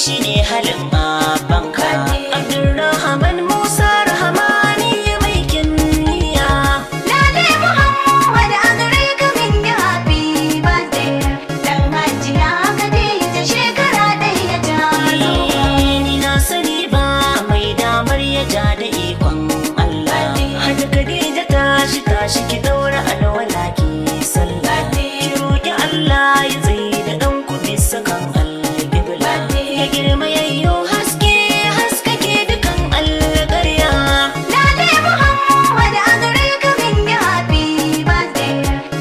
shine halin abanka. Abdulrahman Musa Rahmani mai kinniya. Lale Muhammad a gare ka min yi happy birthday. Dan Hajiya Khadija shekara ɗaya ta zo. Ni na sani ba mai damar ya ja da ikon Allah. Hada Khadija tashi tashi ki daura alwala ki sallah. Ki roki Allah ya tsaye da ɗanku bisa kan alƙibla. Ya girma yayyo haske haskake dukan alƙarya. Lale Muhammad a gare ka min yi happy birthday.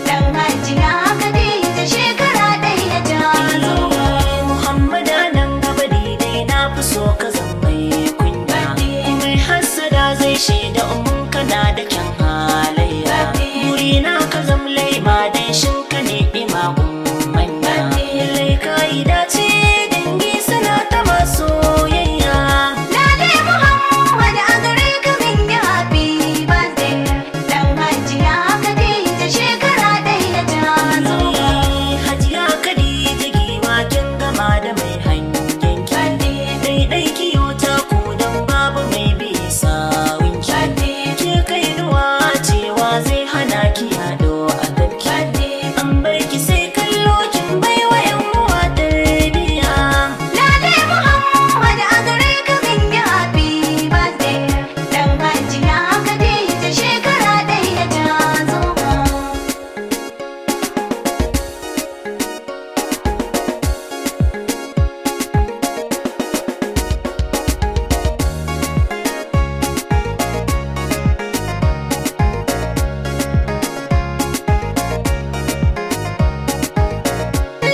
Dan Hajiya Khadija shekara ɗaya ta zo. Muhammada nan gaba daidai na fi so ka zama mai kunya. Mai hassada zai shaida umun kana da kyan halayya. Burina ka zam laima dan shinka ne imagun manya. Lallai ka yi dace dangi suna ta masoyayya. Lale Muhammad a gare ka min yi happy birthday. Dan Hajiya Khadija shekara ɗaya ta zo. Hajiya Khadija giwa kin gama da mai hangen ki. Daidai kiyo ta ku dan babu mai bisa winki. Ke kai nuwa cewa zai hana ki yaɗo a gabki. An bar ki sai kallo kin baiwa yan uwa tarbiyya. Lale Muhammad a gare ka min yi happy birthday. Dan Hajiya Khadija shekara ɗaya ta zo.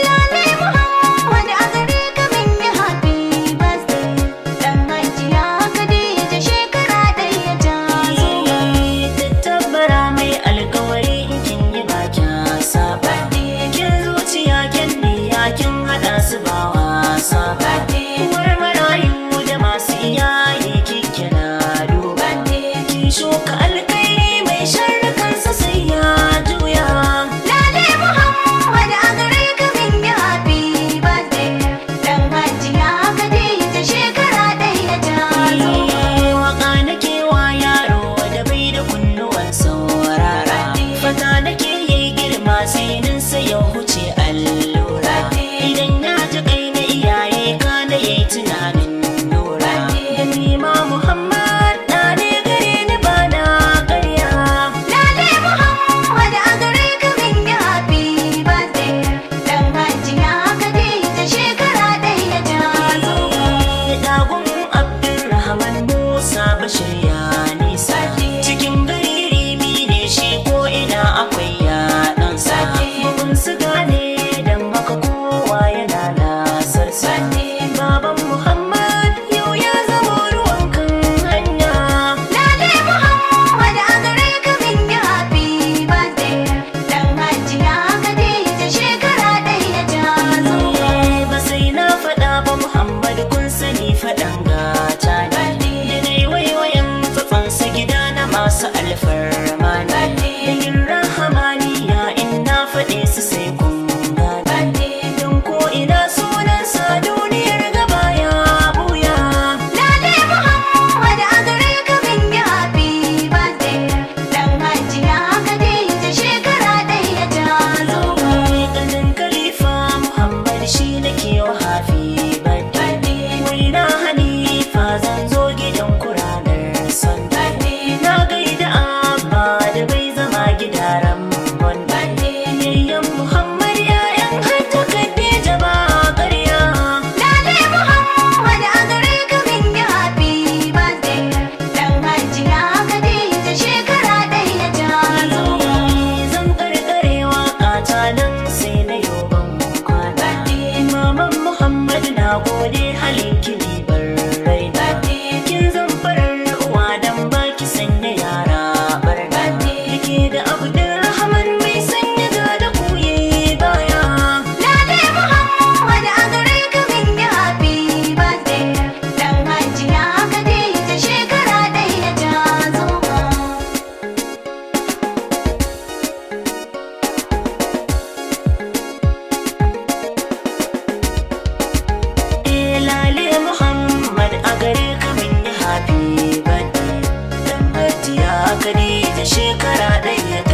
Lale Muhammad a gare ka min yi happy birthday. Dan Hajiya Khadija shekara ɗaya ta zo. Tattabbara mai alkawari in kin yi ba kya saba. Kin zuciya kin niyya kin haɗa su ba wasa ba. Uwar marayu da masu iyaye kike na duba. Kin shuka alkairi mai sharrukansa sai ya juya. Lale Muhammad a gare ka min yi happy birthday. Dan Hajiya Khadija shekara ɗaya ta zo. Waka nake wa yaro da bai da kunnuwan saurara. Fata nake yi girma sai ninsa ya huce allura. Idan ya ji kai na iyaye kana yayi tunanin nura. Da nima Muhammad na ne gare ni ba na ƙarya. Lale Muhammad a gare ka min yi happy birthday. Dan Hajiya Khadija shekara ɗaya ta zo. Dagun Abdulrahman Musa Bashir ya nisa. Cikin gari rimi ne shi ko ina akwai yaɗansa. Bugun su gane don haka kowa yana lasarsa. Baban Muhammad yau ya zama ruwan kan hanya. Lale Muhammad a gare ka min yi happy birthday. Dan Hajiya Khadija shekara ɗaya ta zo. Ba sai na faɗa ba Muhammad kun sani faɗan gata ne. Da dai waiwayan tsafansa gida na masu alfarma ne. Da yin rahamaniya in na faɗe su sai kun gane. Don ko ina sunansa duniyar gaba ya buya. Lale Muhammad a gare ka min yi happy birthday. Dan Hajiya Khadija shekara ɗaya ta zo. Ganin Khalifa Muhammad shi nake wa hafi birthday. Wai na Hanifa zan zo gidan ku ranar Sunday. Na gaida Abba da bai zama gidaran Monday. Yayyan Muhammad ƴaƴan Hajja Khadija ba ƙarya. Lale Muhammad a gare ka min yi happy birthday. Dan Hajiya Khadija shekara ɗaya ta zo. Zan karkare waƙa ta nan sai na yoban kwana. Maman Muhammad na gode halinki ribar raina. Kin zan farar uwa dan baki sanya yara barna. Yake da Abdulrahman mai sanya ga da kuye baya. Lale Muhammad a gare ka min yi happy birthday. Dan Hajiya Khadija shekara ɗaya ta zo. shekara ɗaya